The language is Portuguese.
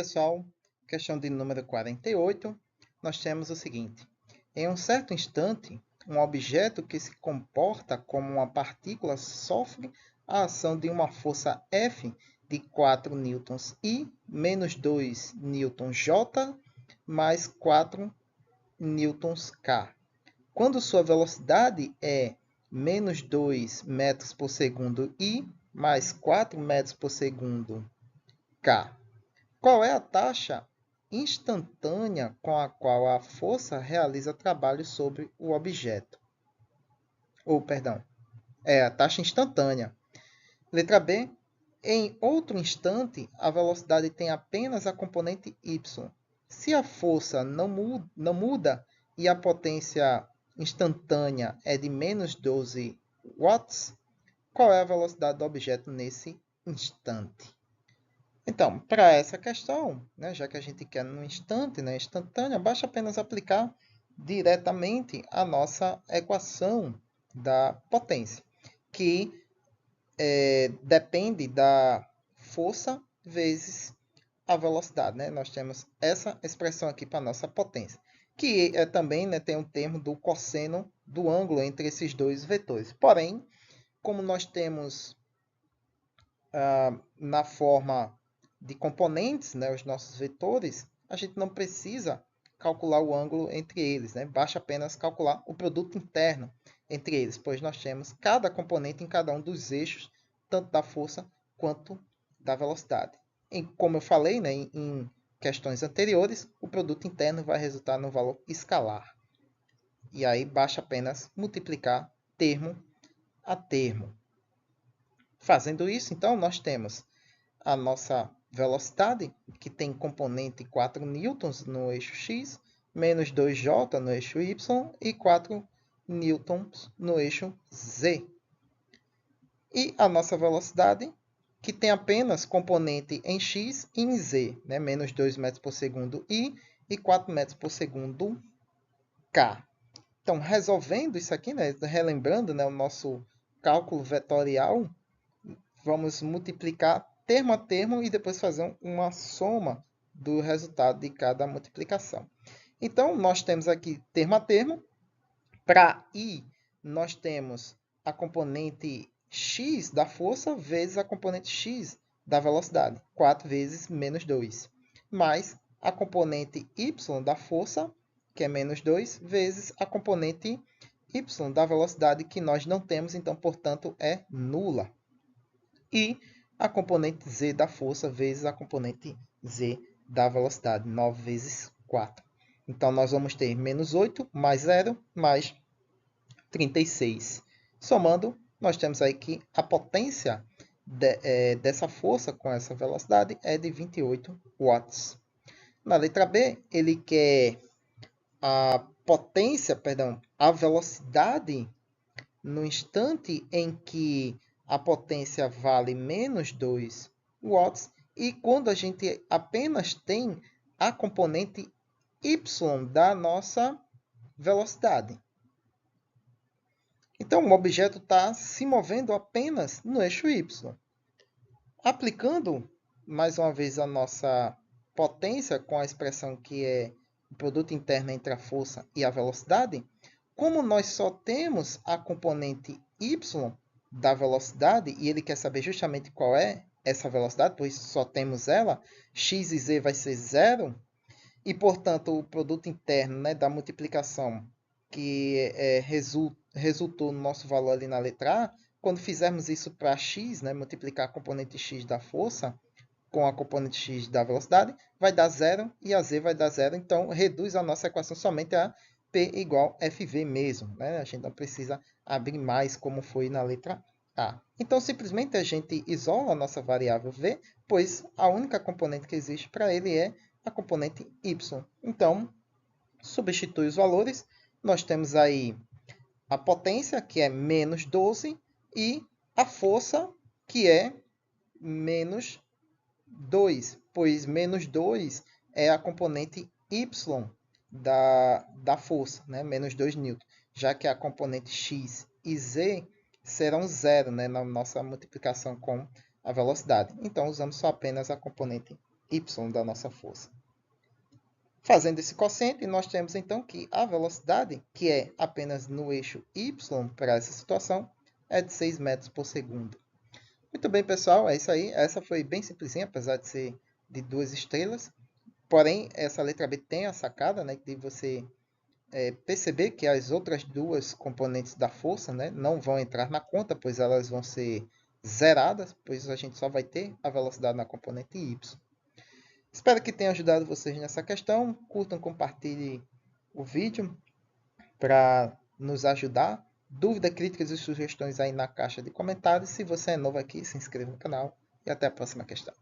pessoal, questão de número 48, nós temos o seguinte. Em um certo instante, um objeto que se comporta como uma partícula sofre a ação de uma força F de 4 newtons I menos 2 newtons J mais 4 newtons K. Quando sua velocidade é menos 2 metros por segundo I mais 4 metros por segundo K. Qual é a taxa instantânea com a qual a força realiza trabalho sobre o objeto? É a taxa instantânea. Letra B. Em outro instante, a velocidade tem apenas a componente y. Se a força não muda e a potência instantânea é de menos 12 watts, qual é a velocidade do objeto nesse instante? Então, para essa questão, já que a gente quer no instante, instantânea, basta apenas aplicar diretamente a nossa equação da potência, que depende da força vezes a velocidade. Nós temos essa expressão aqui para a nossa potência, que também tem um termo do cosseno do ângulo entre esses dois vetores. Porém, como nós temos na forma de componentes, os nossos vetores, a gente não precisa calcular o ângulo entre eles, basta apenas calcular o produto interno entre eles, pois nós temos cada componente em cada um dos eixos, tanto da força quanto da velocidade. Como eu falei em questões anteriores, o produto interno vai resultar no valor escalar. E aí basta apenas multiplicar termo a termo. Fazendo isso, então, nós temos a nossa velocidade, que tem componente 4 newtons no eixo x, menos 2j no eixo y e 4 newtons no eixo z. E a nossa velocidade, que tem apenas componente em x e em z, menos 2 metros por segundo i e 4 metros por segundo k. Então, resolvendo isso aqui, relembrando o nosso cálculo vetorial, vamos multiplicar termo a termo e depois fazer uma soma do resultado de cada multiplicação. Então, nós temos aqui termo a termo. Para I, nós temos a componente x da força vezes a componente x da velocidade, 4 vezes menos 2, mais a componente y da força, que é menos 2, vezes a componente y da velocidade, que nós não temos, então, portanto, é nula. E a componente z da força vezes a componente z da velocidade, 9 vezes 4. Então, nós vamos ter menos 8 mais 0 mais 36. Somando, nós temos aí que a potência dessa força com essa velocidade é de 28 watts. Na letra B, ele quer a velocidade no instante em que a potência vale menos 2 watts e quando a gente apenas tem a componente y da nossa velocidade. Então, o objeto está se movendo apenas no eixo y. Aplicando, mais uma vez, a nossa potência com a expressão que é o produto interno entre a força e a velocidade, como nós só temos a componente y da velocidade, e ele quer saber justamente qual é essa velocidade, pois só temos ela, x e z vai ser 0, e, portanto, o produto interno da multiplicação que resultou no nosso valor ali na letra A, quando fizermos isso para x, multiplicar a componente x da força com a componente x da velocidade, vai dar 0 e a z vai dar 0. Então, reduz a nossa equação somente a P igual FV mesmo. A gente não precisa abrir mais como foi na letra A. Então, simplesmente a gente isola a nossa variável V, pois a única componente que existe para ele é a componente y. Então, substitui os valores. Nós temos aí a potência, que é menos 12, e a força, que é menos 2, pois menos 2 é a componente y da força, menos 2 newton, já que a componente x e z serão 0 na nossa multiplicação com a velocidade. Então, usamos só apenas a componente y da nossa força. Fazendo esse quociente, nós temos então que a velocidade, que é apenas no eixo y para essa situação, é de 6 metros por segundo. Muito bem, pessoal, é isso aí. Essa foi bem simplesinha, apesar de ser de 2 estrelas. Porém, essa letra B tem a sacada, né, de você perceber que as outras duas componentes da força, né, não vão entrar na conta, pois elas vão ser zeradas, pois a gente só vai ter a velocidade na componente y. Espero que tenha ajudado vocês nessa questão. Curtam, compartilhem o vídeo para nos ajudar. Dúvidas, críticas e sugestões aí na caixa de comentários. Se você é novo aqui, se inscreva no canal e até a próxima questão.